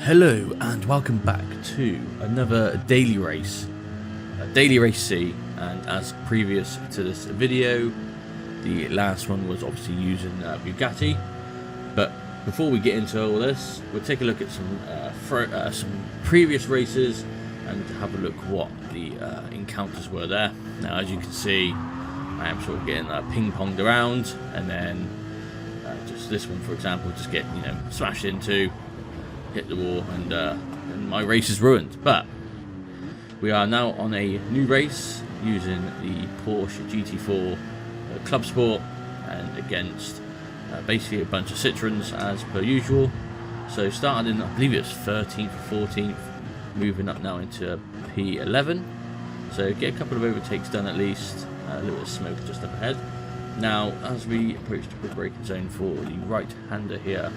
Hello and welcome back to another daily race, Daily Race C, and as previous to this video, the last one was obviously using Bugatti, but before we get into all this, we'll take a look at some previous races and have a look what the encounters were there. Now as you can see, I am sort of getting ping-ponged around, and then just this one for example, just get smashed into, hit the wall, and my race is ruined. But we are now on a new race using the Porsche GT4 Club Sport, and against basically a bunch of Citroens as per usual. So started in, I believe it was 13th or 14th, moving up now into P11. So get a couple of overtakes done at least, a little bit of smoke just up ahead. Now as we approach the quick braking zone for the right hander here,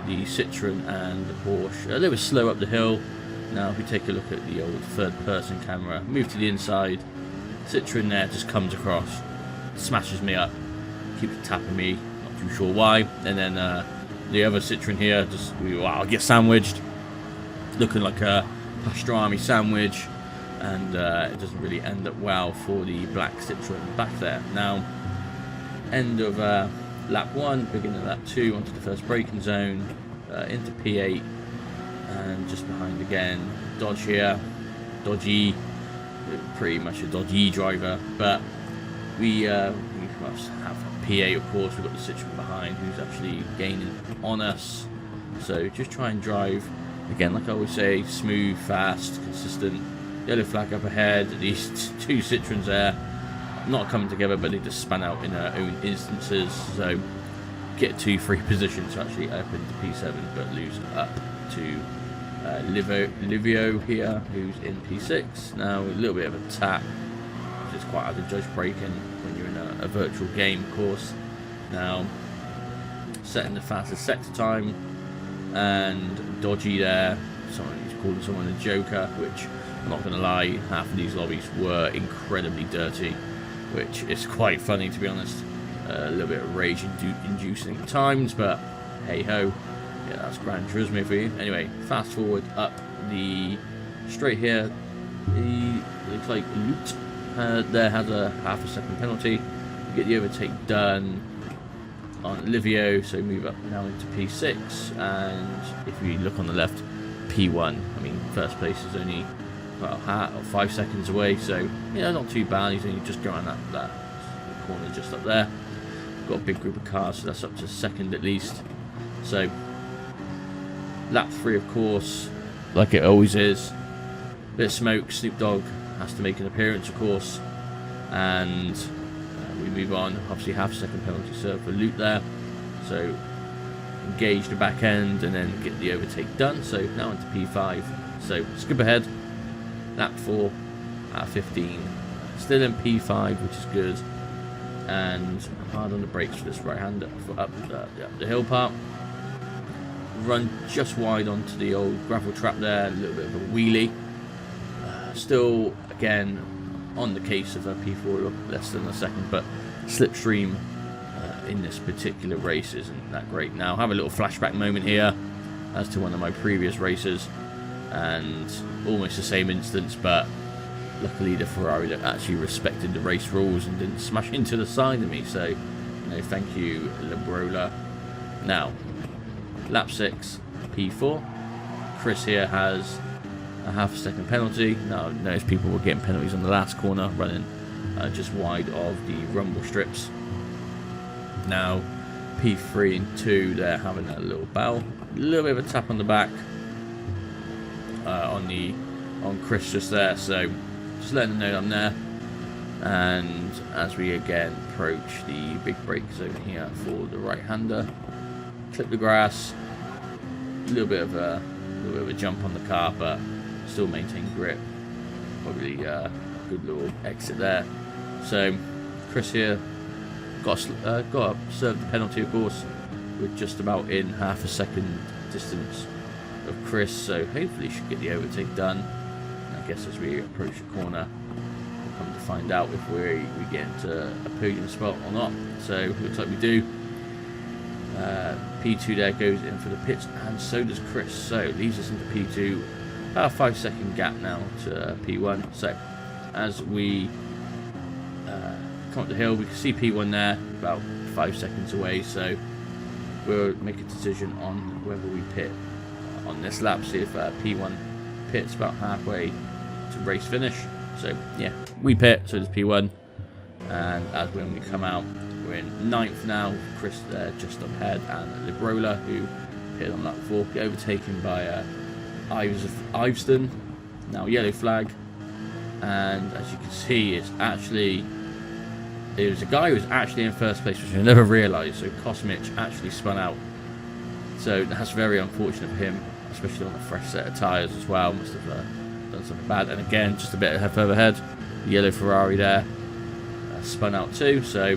the Citroen and the Porsche, they were slow up the hill. Now if we take a look at the old third person camera, move to the inside, Citroen there just comes across, smashes me up, keeps tapping me, not too sure why, and then the other Citroen here just get sandwiched, looking like a pastrami sandwich, and it doesn't really end up well for the black Citroen back there. Now end of lap 1, beginning of lap 2, onto the first braking zone, into P8, and just behind again, Dodge here, dodgy, pretty much a dodgy driver, but we must have P8 of course. We've got the Citroen behind who's actually gaining on us, so just try and drive, again like I always say, smooth, fast, consistent. Yellow flag up ahead, these two Citroens there, not coming together, but they just span out in their own instances, so get 2 free positions to actually up into P7, but lose up to Livio here, who's in P6. Now a little bit of a tap, which is quite hard to judge braking when you're in a virtual game of course. Now setting the fastest sector time, and dodgy there, he's calling someone a joker, which I'm not going to lie, half of these lobbies were incredibly dirty, which is quite funny to be honest. A little bit of rage inducing at times, but hey ho, yeah, that's Gran Turismo for you. Anyway, fast forward up the straight here, he looks like Loot there has a half a second penalty. You get the overtake done on Livio, so move up now into P6, and if you look on the left, P1. I mean, first place is only about 5 seconds away, so not too bad. He's only just going that corner just up there. Got a big group of cars, so that's up to second at least. So lap 3 of course, like it always is, bit of smoke. Snoop Dogg has to make an appearance of course, and we move on. Obviously half second penalty served for Loot there, so engage the back end and then get the overtake done. So now into P5, so skip ahead, lap 4 at 15, still in P5, which is good, and hard on the brakes for this right hander for up the hill part. Run just wide onto the old gravel trap there, a little bit of a wheelie. Still again on the case of a P4, less than a second, but slipstream in this particular race isn't that great. Now have a little flashback moment here as to one of my previous races, and almost the same instance, but luckily the Ferrari actually respected the race rules and didn't smash into the side of me, so thank you Labrola. Now lap 6, P4, Chris here has a half a second penalty. Now notice people were getting penalties on the last corner, running just wide of the rumble strips. Now P3 and 2, they're having a little battle, a little bit of a tap on the back on Chris just there, so just letting them know I'm there. And as we again approach the big brake zone here for the right hander, clip the grass, a little bit of a jump on the car, but still maintain grip. Probably a good little exit there. So Chris here got to serve the penalty of course. We're just about in half a second distance of Chris, so hopefully should get the overtake done. And I guess as we approach the corner, we'll come to find out if we get into a podium spot or not. So looks like we do. P2 there goes in for the pits, and so does Chris. So leaves us into P2, about a 5-second gap now to P1. So as we come up the hill, we can see P1 there, about 5 seconds away. So we'll make a decision on whether we pit on this lap, see if P1 pits about halfway to race finish. So yeah, we pit, so does P1, and as when we come out, we're in 9th now, Chris there just up ahead, and Librola, who pitted on lap 4, get overtaken by Iveston, now yellow flag. And as you can see, it was a guy who was actually in first place, which I never realised. So Kosmich actually spun out, so that's very unfortunate for him, especially on a fresh set of tyres as well. Must have done something bad. And again, just a bit further ahead, the yellow Ferrari there spun out too, so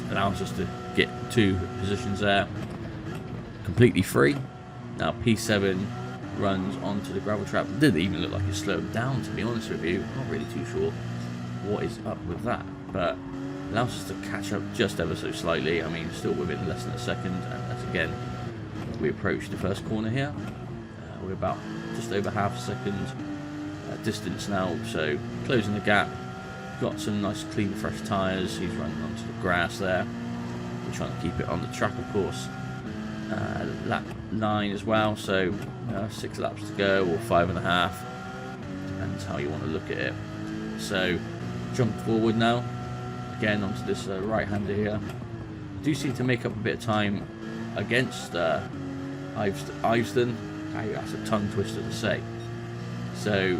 allows us to get 2 positions there completely free. Now P7 runs onto the gravel trap. It didn't even look like it slowed down, to be honest with you. I'm not really too sure what is up with that, but allows us to catch up just ever so slightly. I mean, still within less than a second. And as again we approach the first corner here, we're about just over half a second distance now, so closing the gap. Got some nice clean fresh tyres. He's running onto the grass there. We're trying to keep it on the track, of course. Lap 9 as well, so 6 laps to go, or 5.5, depends how you want to look at it. So jump forward now, again onto this right-hander here. Do seem to make up a bit of time against Iveston. That's a tongue twister to say. So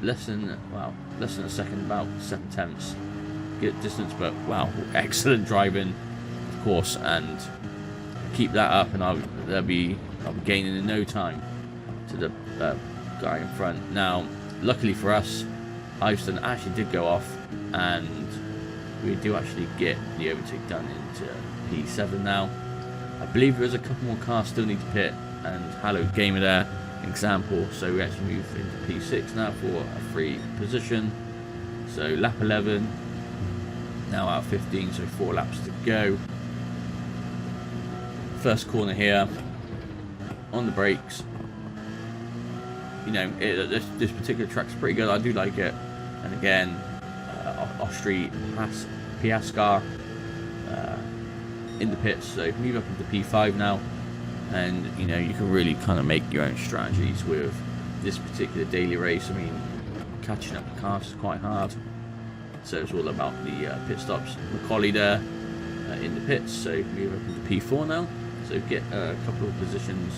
less than a second, about 7/10 get distance, but wow, excellent driving, of course, and keep that up, and I'll be gaining in no time to the guy in front. Now, luckily for us, Iveston actually did go off, and we do actually get the overtake done into P7 now. I believe there's a couple more cars still need to pit, and Hello Gamer there, example. So we actually move into P6 now for a free position. So lap 11, now out of 15, so 4 laps to go. First corner here, on the brakes. You know, this particular track's pretty good. I do like it. And again, Ostri Piascar in the pits. So move up into P5 now, and you know, you can really kind of make your own strategies with this particular daily race. I mean, catching up the cars is quite hard, so it's all about the pit stops. Macaulay there in the pits, so move up into P4 now, so get a couple of positions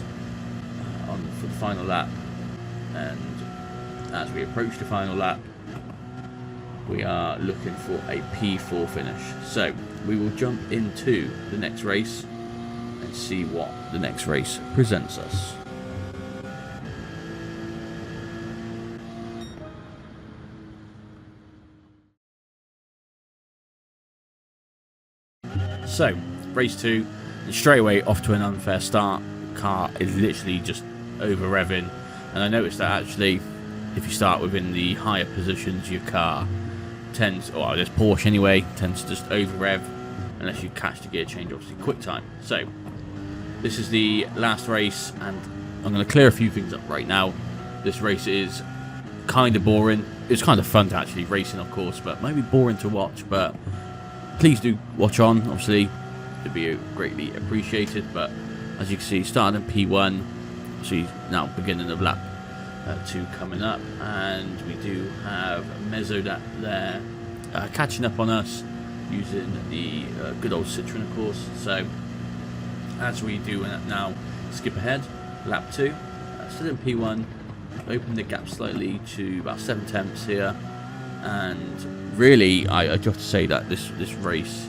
for the final lap. And as we approach the final lap, we are looking for a P4 finish. So we will jump into the next race and see what the next race presents us. So, race 2, and straight away off to an unfair start. Car is literally just over revving, and I noticed that actually, if you start within the higher positions, your car tends, or this Porsche anyway, tends to just over rev unless you catch the gear change, obviously quick time. So, this is the last race, and I'm going to clear a few things up right now. This race is kind of boring. It's kind of fun to actually racing, of course, but maybe boring to watch. But please do watch on. Obviously, it'd be greatly appreciated. But as you can see, starting in P1, so now beginning of lap 2 coming up, and we do have Mezzo there catching up on us using the good old Citroen, of course. So as we do now, skip ahead, lap 2, still in P1, open the gap slightly to about 7/10 here, and really I do have to say that this race,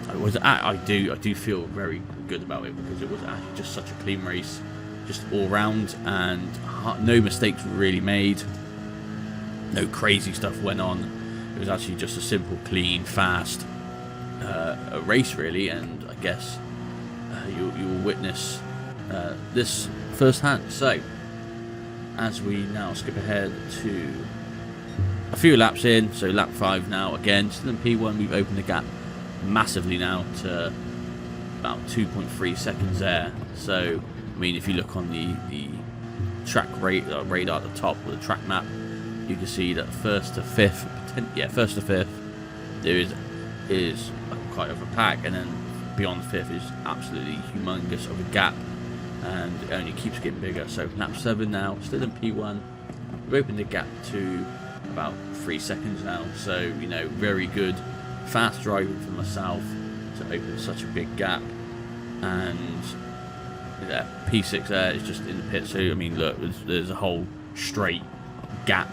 I do feel very good about it, because it was actually just such a clean race, just all round, and no mistakes were really made, no crazy stuff went on. It was actually just a simple, clean, fast race really, and I guess you will witness this firsthand. So as we now skip ahead to a few laps in, so lap 5 now, again still in P1, we've opened the gap massively now to about 2.3 seconds there. So I mean, if you look on the track radar at the top of the track map, you can see that first to fifth, there is quite of a pack, and then beyond fifth is absolutely humongous of a gap, and it only keeps getting bigger. So lap 7 now, still in P1. We've opened the gap to about 3 seconds now, so you know, very good, fast driving for myself to open such a big gap. And yeah, P6 there is just in the pit, so I mean, look, there's a whole straight gap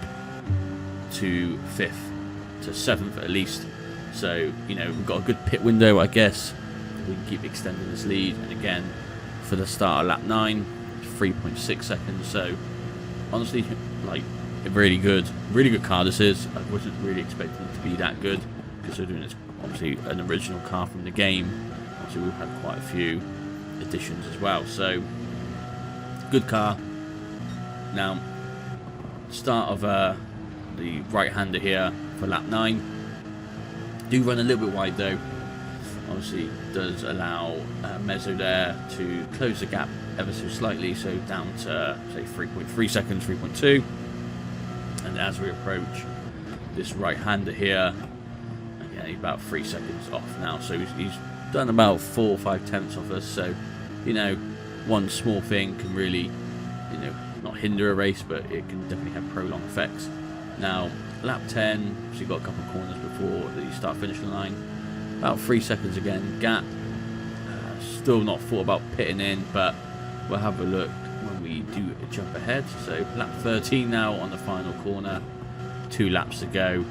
to 5th to 7th at least. So you know, we've got a good pit window, I guess. We can keep extending this lead, and again, for the start of lap 9, 3.6 seconds. So honestly, like, a really good car this is. I wasn't really expecting it to be that good, considering it's obviously an original car from the game. Obviously we've had quite a few additions as well, so good car. Now, start of the right-hander here for lap 9. Do run a little bit wide though. Obviously does allow Mezzo there to close the gap ever so slightly, so down to say 3.3 seconds, 3.2. And as we approach this right-hander here, again, he's about 3 seconds off now, so he's done about 4 or 5 tenths off us. So you know, one small thing can really, you know, not hinder a race, but it can definitely have prolonged effects. Now lap 10, so you've got a couple of corners before the start finishing line, about 3 seconds again gap. Still not thought about pitting in, but we'll have a look when we do jump ahead. So lap 13 now on the final corner, 2 laps to go.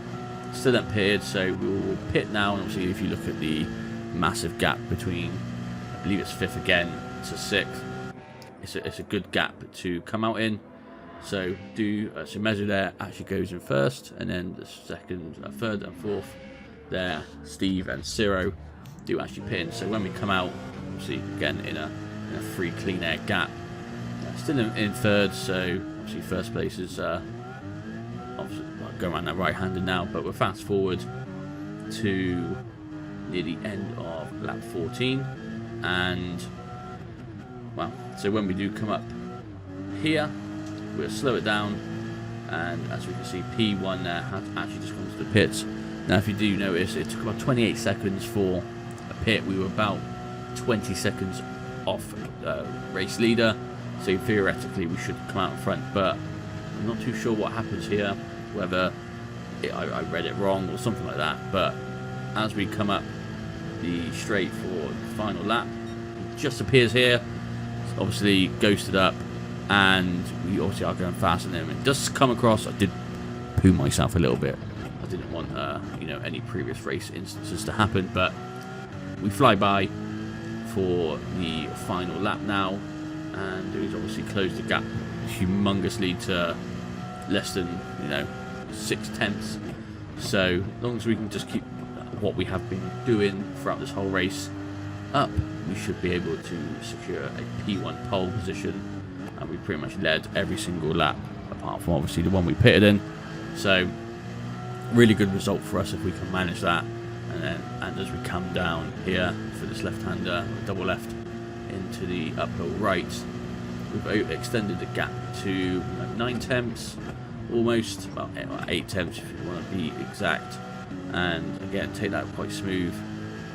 Still not pitted, so we will pit now. And obviously, if you look at the massive gap between, I believe it's 5th again to 6th, it's a good gap to come out in. So so Mezzo there actually goes in first, and then the second, third, and fourth there, Steve and Ciro do actually pit in. So when we come out, obviously again in a free clean air gap, still in third. So obviously first place is obviously going around that right-hander now, but we're fast forward to near the end of lap 14, and well, so when we do come up here, we'll slow it down, and as we can see, P1 there has actually just gone to the pits. Now if you do notice, it took about 28 seconds for a pit. We were about 20 seconds off race leader, so theoretically we should come out in front, but I'm not too sure what happens here, whether I read it wrong or something like that. But as we come up the straight for the final lap, it just appears here. It's obviously ghosted up, and we obviously are going faster than him. It does come across. I did poo myself a little bit. I didn't want you know, any previous race instances to happen, but we fly by for the final lap now, and he's obviously closed the gap humongously to less than, you know, 6 tenths. So as long as we can just keep what we have been doing throughout this whole race up, we should be able to secure a P1 pole position, and we pretty much led every single lap apart from obviously the one we pitted in. So really good result for us if we can manage that. And as we come down here for this left-hander, double left into the uphill right, we've extended the gap to 9 tenths, almost, about 8 tenths if you want to be exact. And again, take that quite smooth.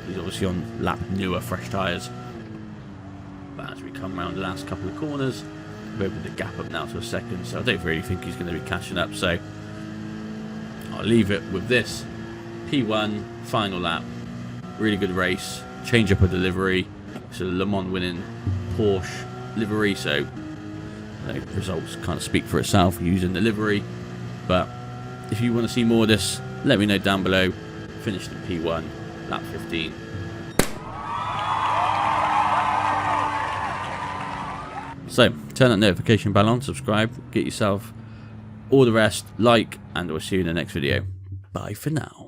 He's obviously on lap newer, fresh tyres. But as we come around the last couple of corners, we've opened the gap up now to a second, so I don't really think he's going to be catching up. So I'll leave it with this. P1, final lap, really good race, change up a delivery, so Le Mans winning Porsche livery, so you know, results kind of speak for itself using the livery. But if you want to see more of this, let me know down below. Finished in P1, lap 15. So turn that notification bell on, subscribe, get yourself all the rest, like, and we'll see you in the next video. Bye for now.